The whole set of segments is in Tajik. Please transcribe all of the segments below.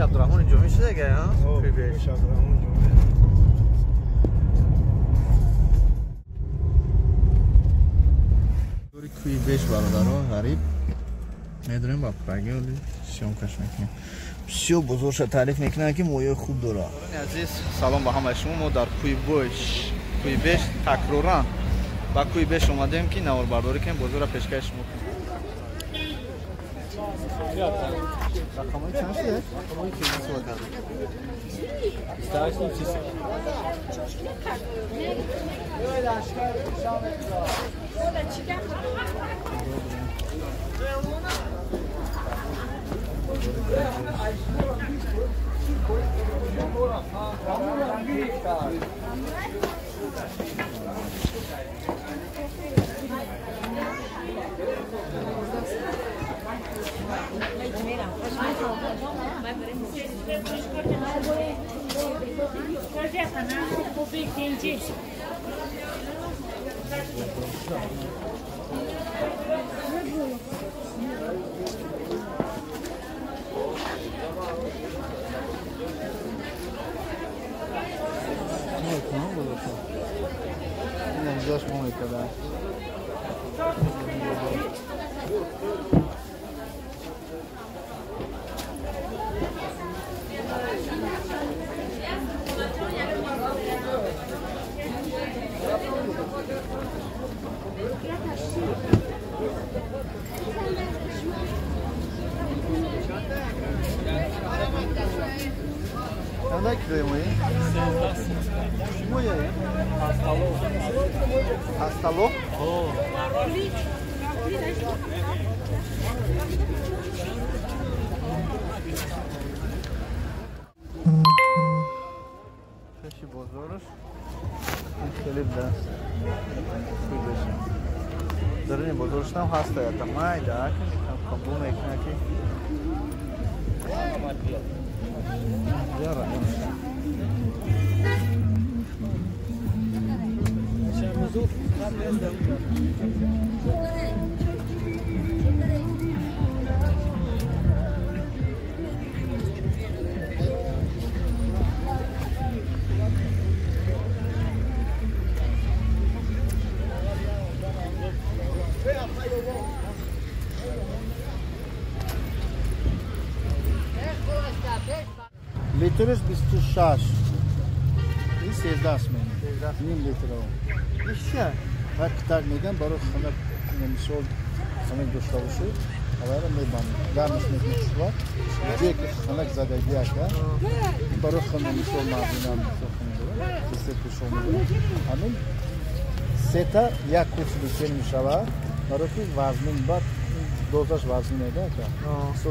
عبدالرحمن اینجا میشه دیگه ها؟ میشه عبدالرحمن اینجا دوری کوی بیش برادرها غریب میدونیم با پرگی ولی شام کش میکنیم بسیار بزرگش تعریف میکنه که مویه خوب داره عزیز سلام با همه شما ما در کوی بیش تکرارا با کوی بیش اومدیم که نوار برداری کنیم بزرگ پیشکش میکنیم رقمای چند شده؟ رقمای که نسوه کرده استعاشتیم چی شد؟ Quando que veio aí? Mulher. Hastalou? Oh. Feche bozoruz. Kelib das. Darın bozoruzdan hasta ya tamam da kabul ekmek ki. Yara. Şamuzuf kamlendem. Litrus 26. این 13 است نیم لیتر ها ایشه هر کتر میگم برای خانه مثال خانه داشته باشه اولا میبانیم گرمش میکنیم یک خانه زده بیاید برای خانه مثال مردم مثال خانه داره همین سه تا یک کورس بیشتر میشود برای که وزنین بعد دوزش وزن میده که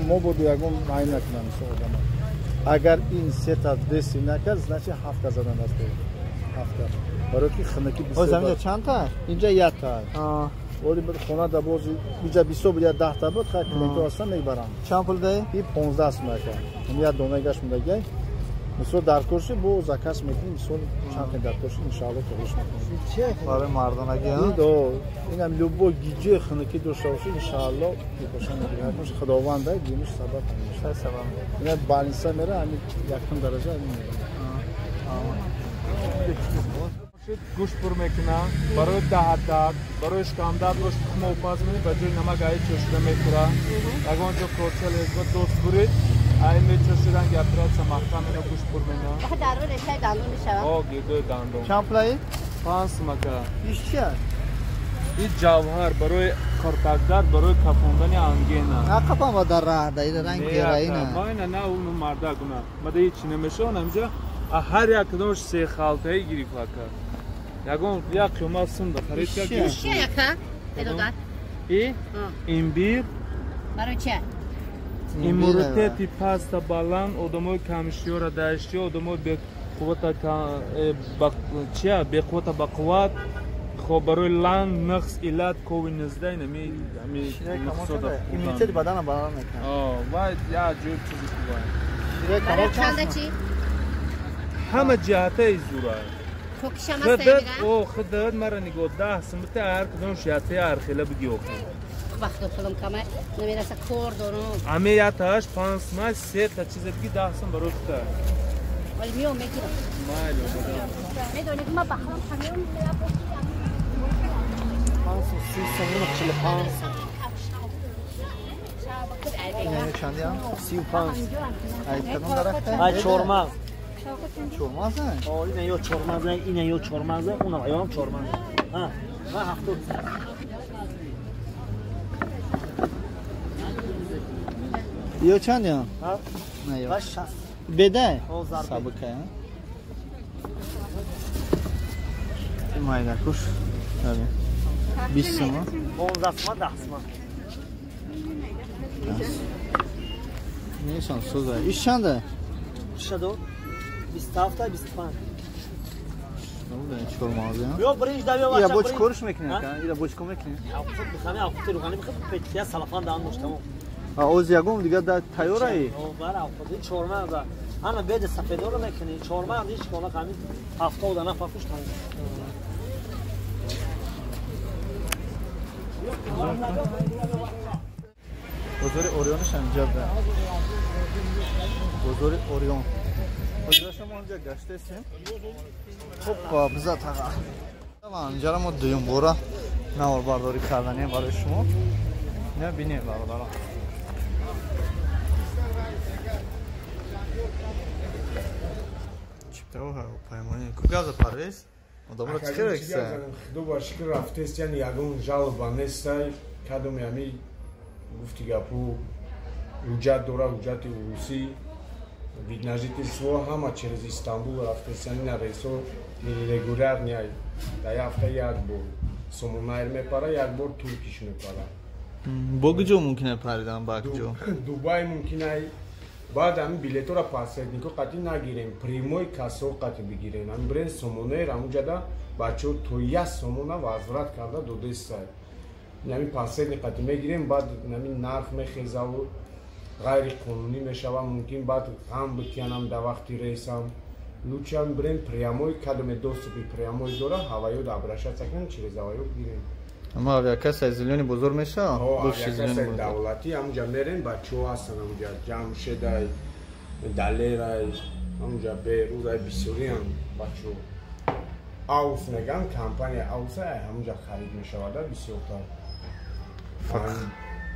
ما بود یکم معین نکنم مثال اگر این سه تا دستی نکرد значит هفت زدن است هفت برای که خنکی بسیار زمین چند تا اینجا یک تا ولی بر خونه دا باز اینجا 20 یا 10 تا بود خیلی تو اصلا میبرم چند پول ده این 15 است میکنه میاد دونگاش میگه مثلا در کورس بو زکاس میکنیم مثلا چند تا در کورس ان شاء الله توش میکنیم چه برای مردانگی ها دو اینم لوبو گیجه خنکی داشته باشه ان شاء الله میپاشن میگه خداوند دیمش سبب میشه سبب اینا بالانس میره همین یکم درجه میره گوشت پر میکنه برای دهات برای شکمدار گوشت موپاز میکنه بجای نمک ای چشمه میکنه اگه جو کوچل از دوست برید ای میچشیدن گپرات سماختن اینو گوشت پر میکنه در اون رشته دندون میشه آه گیده دندون چند پلایی 5 مکه ایش چیه این جوهر برای کارتگدار برای کپوندن انگینا نه کپام و در راه دایره رنگ گرایی نه نه اون مردا گونه مده هیچ نمیشه اونجا هر یک کدومش سه خالته گیری فکر یگون یک قیمت سند خرید کرد چیه یکا ادادات ایمبیر برای چه ایمورتتی پاستا بالان odamı kamışıyor dاشتی odamı به قوت چیه به قوت بقوت خب برای لان نقص علت کوی نزده نمی نقصوده ایمیتر بدن بالا میکنه و یا جور چیزی خوبه برای چنده چی همه جهته ای زوره خوکش هم هسته میگه خداد مرا نگاه 10 سمت هر کدوم شیعته هر خیله بگی اوخی وقت پولم کمه نمیرسه کار دارم عمیتش 5 ماه 3 تا چیز دیگه دستم بروفته ولی میام میگیرم مایلو میدونی که ما بخورم همین 535 اینه چندی هم؟ 35 این کدوم درخته؟ ای چورمغز چورمغز نه؟ اینه یا چورمغز اینه یا چورمغز اونم ایام چورمغز ها ما هفتو یا چندی هم؟ ها نه یا باش بده؟ او ضربه سابقه ها؟ این مایده کش 20 ما 15 ما 10 ما نیستان سوزه ایش چنده؟ شدو 27 تا 25 نبوده چورمغزی ها؟ بیا برنج دا بیا یا بوچ کورش میکنه که؟ ایره بوچ کن میکنه؟ خود بخوانی خود روغنی بخواد پتیا سلفان دام مشتمو اوز یگم دیگه دا تیاره او برا خود چورمغز انا بيد سفيدو رو میکنی چورمغز هیچ کولا کمی 70 نفر فروش کنه بزرگ اوریونش اینجا ده بزرگ اوریون بزرگ شما اونجا گشته هستیم خب بزرگ تقا اینجا رو ما دویم بورا نوار برداری کردنیه برای شما نه بینید برادران چیپته ها پایمانی کجا پرویز آدم رو چیکار اکسه دو باشی که رفته است یعنی یگون جلب نسته کدوم یمی گفتی گپو حجت داره حجت روسی ویدناجیتی سو همه چرز استانبول رفته است یعنی نریسو رگولر نیای در هفته یک بار سومونایر میپره یک بار ترکیش میپره بگجو ممکنه پریدن بگجو دوبای ممکنه بعد هم بلیتو را پاسدنیکو قطعی نگیریم پریموی کاسو قطعی بگیریم هم برین سومونایر همونجا دا بچه تو یک سومونه وزارت کرده دو دسته یعنی پاسدنی قطعی میگیریم بعد نمی نرخ میخیزه و غیر قانونی میشوه ممکن بعد غم بتیانم در وقتی ریسم لوچه هم برین پریموی کدوم دوست بی پریموی دوره هوایو دا برشت سکنم چیز هوایو بگیریم اما اویاکس سیزیلیونی بزرگ میشه؟ اویاکس دولتی همونجا میرین بچه ها هستن همونجا جمشید دلیر همونجا بیروز بیسوری هم بچه ها آوس میگن کمپانی آوس همونجا خرید میشوده بسیار تا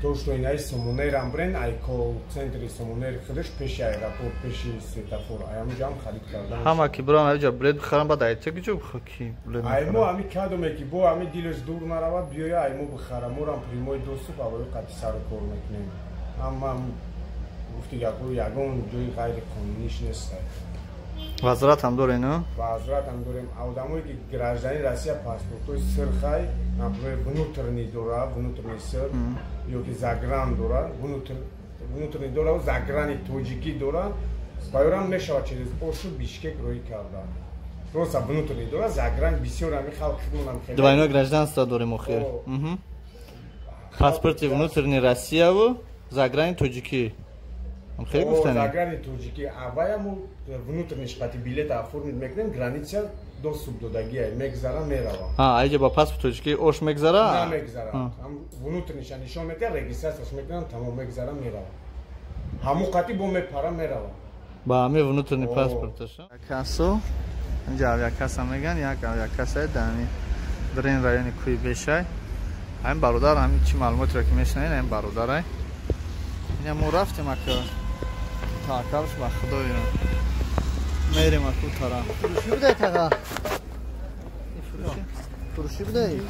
توش تو اینای سمونیر هم برین ایکو سنتری سمونیر خودش پیش ایرپورت پیش سیتافور همونجا هم خرید کردن همه که برام اینجا بلد بخرم بعد ایچه گیجو بخوکی بلد ایمو همی کدومه که بو همی دیلش دور نرود بیایا ایمو بخرم مورم پریموی دوستو باویو قطعی سر کار میکنیم اما گفتی یگون جوی غیر قانونیش نیست وزارت هم داره اینو؟ وزارت هم داریم آدمایی که گراجدانی روسیه پاسپورتوی سرخای نپروی внутренний دوره внутренний سر یا که زگران دوره внутренний دوره و زگرانی توجیکی دوره بایوران میشود چیز اوشو بیشکک روی کرده روسا внутренний دوره زگران بسیار همی خلق خیلی خیلی دو اینو گراجدانستا داره مخیر پاسپورت внутренний روسیه و زگرانی توجیکی خیلی گفتنی زگرانی توجیکی اوایمو внутренний قطعی بیلت افورمید میکنیم گرانیچه دو سوبدودگی های مگذره میروم ایجا با پاسپورت توجیکی اوش مگذره؟ نه مگذره هم внутренний نشان میده رگیسترش میکنم تمام مگذره میروم همو قطعی با میپره میروم با همه внутренний پاسپورتش کاسو اینجا اویاکس هم میگن یک اویاکس های دمی در این رایون کوی بشه همین برادر همین چی معلومات را که میشنین همین برادر های این ما رفتیم اکا تاکرش با خدا ایران میریم اکو ترا فروشی بده تقا فروشی بده این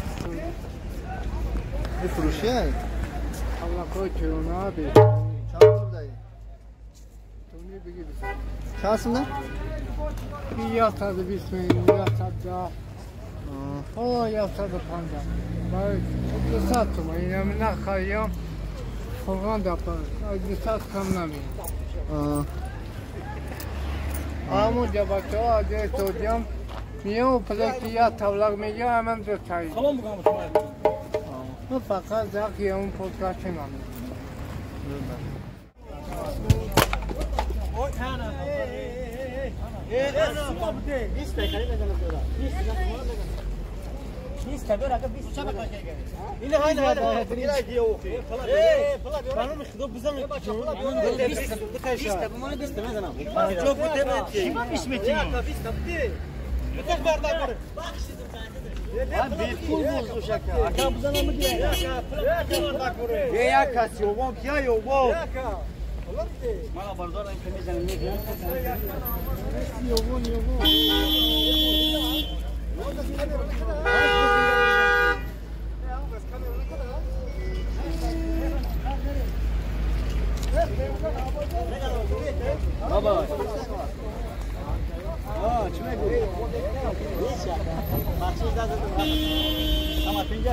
فروشی های Allah koy çorunu abi. چند بده این Tonu bigi bize. چند سمده؟ Bir yatadı bismillah, yatadı da. O yatadı panda. Bak, bu sattım. Yine ne kayıyorum. Korgan da yapar. Bu sat kamlamayın. Amuca bakı o adres hocam. Niye o plakiyat tavlak mıydı hemen de çayı. Tamam mı kalmış? Bu fakat zakiyamın podcast'ın anı. Oy ana. Ana. Süper bir de. Biz de kalite de diyorlar. Biz de 20 تا برا 20 تا اینه هایده دیگه دیو بانو میخدو بزن 20 تا بمونه 20 تا میزنم جو بوده بده ما اسمتی 20 تا بده بده بردا من بیپول بوزو شکا اگه بزنم میگیره یا کسی اوم کیا یوبو مالا بردار این که میزنم میگیرم یوبو بابا چی میگی؟ مخصوص داده اما پینجا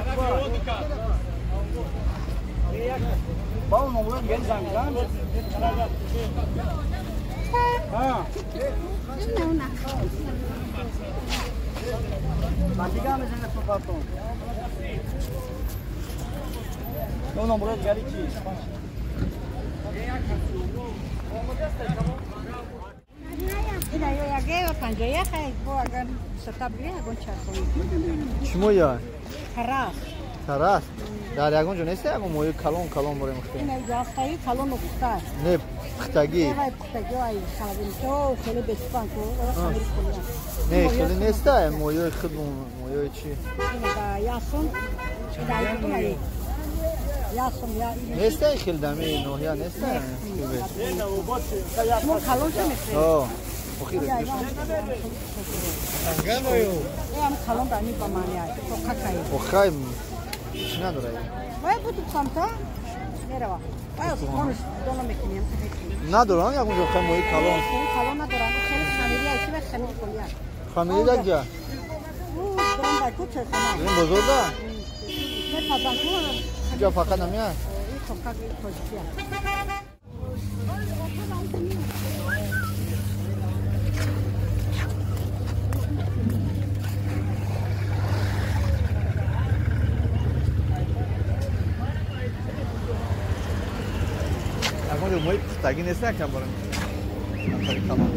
با اون مورد گل زنگان باقی کام میزنه فقطون اون مورد گلی چی چی یا؟ Taras. Taras. در یگون جو نیست یگون موی کلون بریم خیلی. اینه جاستایی کلون افتاد. نه پختگی. نه پختگی وای خالبین تو خیلی بسپان تو خیلی خوبه. نه خیلی نیست موی خودمون موی چی؟ اینه با یاسون. دایتون ای. یاسون یا این. نیست خیلی دمی نوحیا نیست. مو کلون چه میشه؟ آه. بخیر. انگامایو. ام کلون دانی با مانیای. تو کاکای. بخیر. چی نداره؟ وای بود سمتا. میروا. وای خونش دولم میکنیم. ندارن یگون جو خیلی موی کلون. کلون ندارن. خیلی خمیریه چی به خمیر کنیم. خمیری دکیا؟ دارم با کوچه کنم. این بزرگه؟ نه پدرم اینجا فقط نمیاد. این فقط کوچیه. یگون جو موی پختگی نیست کم بریم. خیلی کلون.